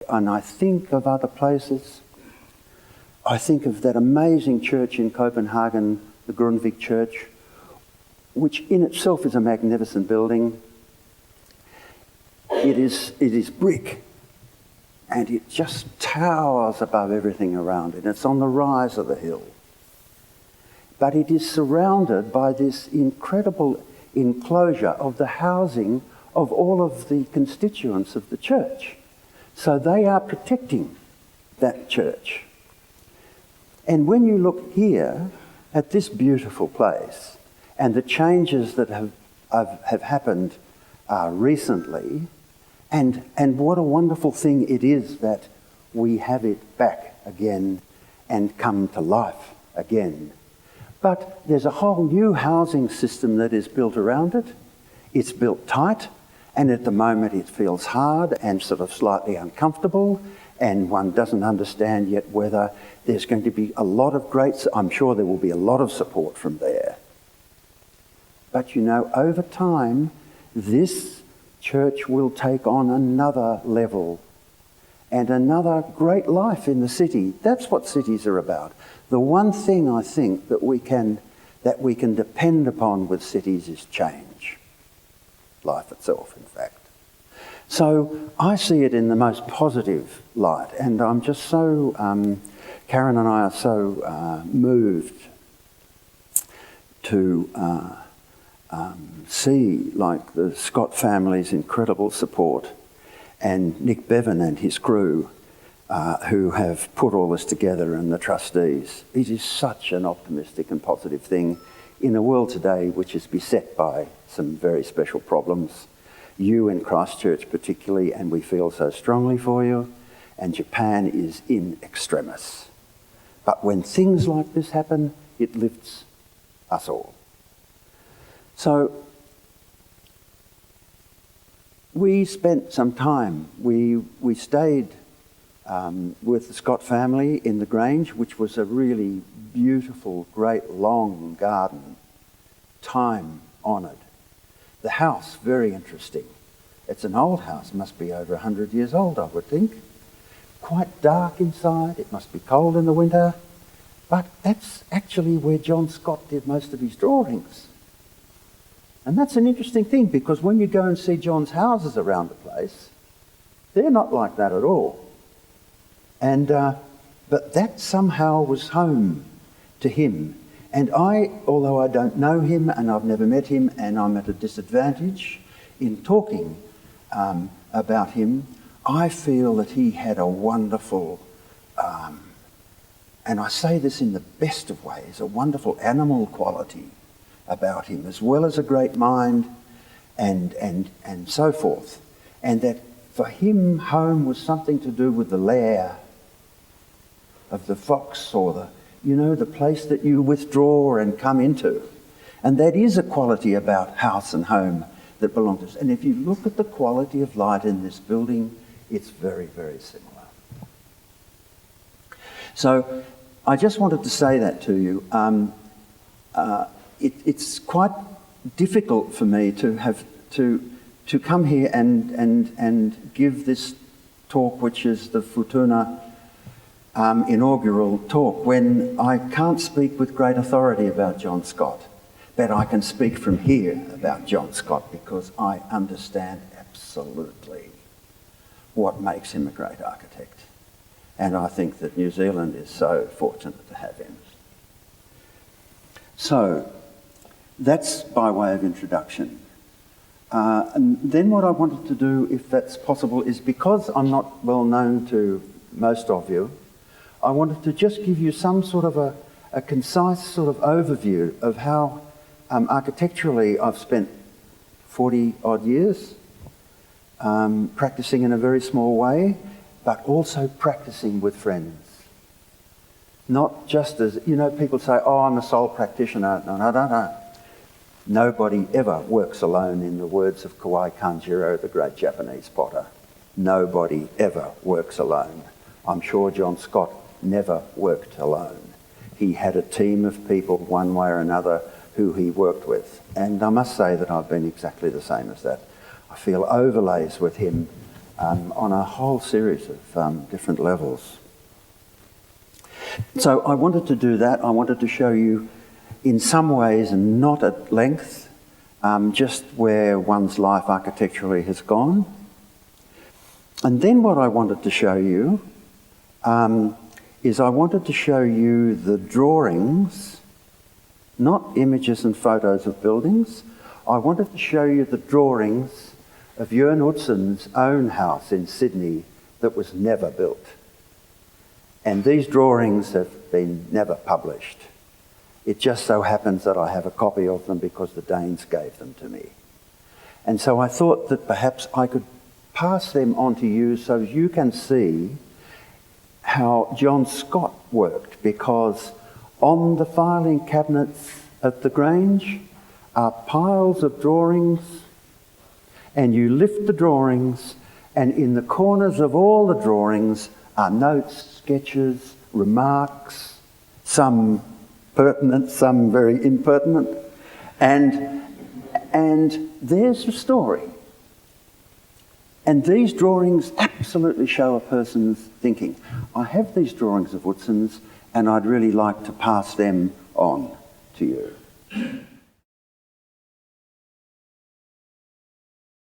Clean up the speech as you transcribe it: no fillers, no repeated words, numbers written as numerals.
And I think of other places. I think of that amazing church in Copenhagen, the Grundtvig Church, which in itself is a magnificent building. It is brick, and it just towers above everything around it. It's on the rise of the hill. But it is surrounded by this incredible enclosure of the housing of all of the constituents of the church. So they are protecting that church. And when you look here at this beautiful place and the changes that have happened recently, and what a wonderful thing it is that we have it back again and come to life again. But there's a whole new housing system that is built around it. It's built tight, and at the moment it feels hard and sort of slightly uncomfortable, and one doesn't understand yet whether there's going to be a lot of I'm sure there will be a lot of support from there. But you know, over time, this church will take on another level and another great life in the city. That's what cities are about. The one thing I think that we can depend upon with cities is change. Life itself, in fact. So I see it in the most positive light, and I'm just so, Karen and I are so moved to see like the Scott family's incredible support, and Nick Bevan and his crew who have put all this together, and the trustees. It is such an optimistic and positive thing in a world today which is beset by some very special problems. You in Christchurch particularly, and we feel so strongly for you, and Japan is in extremis. But when things like this happen, it lifts us all. So we spent some time. We stayed with the Scott family in the Grange, which was a really beautiful, great, long garden, time-honoured. The house, very interesting. It's an old house, must be over 100 years old, I would think. Quite dark inside, it must be cold in the winter, but that's actually where John Scott did most of his drawings. And that's an interesting thing, because when you go and see John's houses around the place, they're not like that at all. And but that somehow was home to him. And I, although I don't know him and I've never met him, and I'm at a disadvantage in talking about him, I feel that he had a wonderful, and I say this in the best of ways, a wonderful animal quality about him, as well as a great mind and so forth. And that for him, home was something to do with the lair of the fox, or the place that you withdraw and come into. And that is a quality about house and home that belong to us. And if you look at the quality of light in this building, it's very, very similar. So I just wanted to say that to you. It's quite difficult for me to have to come here and give this talk, which is the Futuna inaugural talk, when I can't speak with great authority about John Scott, but I can speak from here about John Scott because I understand absolutely what makes him a great architect. And I think that New Zealand is so fortunate to have him. So that's by way of introduction. And then what I wanted to do, if that's possible, is because I'm not well known to most of you, I wanted to just give you some sort of a concise sort of overview of how architecturally I've spent 40 odd years practicing in a very small way, but also practicing with friends. Not just as, people say, oh, I'm a sole practitioner. No. Nobody ever works alone, in the words of Kawai Kanjiro, the great Japanese potter. Nobody ever works alone. I'm sure John Scott never worked alone. He had a team of people, one way or another, who he worked with. And I must say that I've been exactly the same as that. I feel overlays with him on a whole series of different levels. So I wanted to do that. I wanted to show you in some ways, and not at length, just where one's life architecturally has gone. And then what I wanted to show you is I wanted to show you the drawings, not images and photos of buildings. I wanted to show you the drawings of Jørn Utsen's own house in Sydney that was never built. And these drawings have been never published. It just so happens that I have a copy of them because the Danes gave them to me. And so I thought that perhaps I could pass them on to you so you can see how John Scott worked, because on the filing cabinets at the Grange are piles of drawings, and you lift the drawings, and in the corners of all the drawings are notes, sketches, remarks, some pertinent, some very impertinent, and there's the story. And these drawings absolutely show a person's thinking. I have these drawings of Utsen's, and I'd really like to pass them on to you.